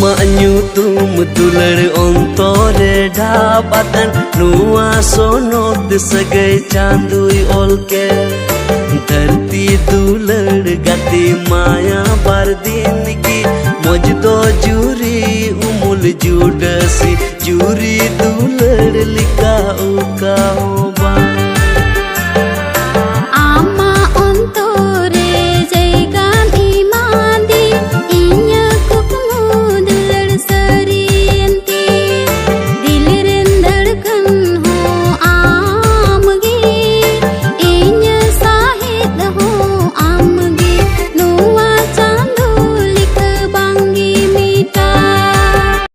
तुम दुलड़ अंतरे ढाबातन नुआ सोनोत सगई चांदुई ओलके धरती दुलड़ गति माया बार दिन की मज दो जूरी उमुल जुडसी जूरी दुलड़ लिका उका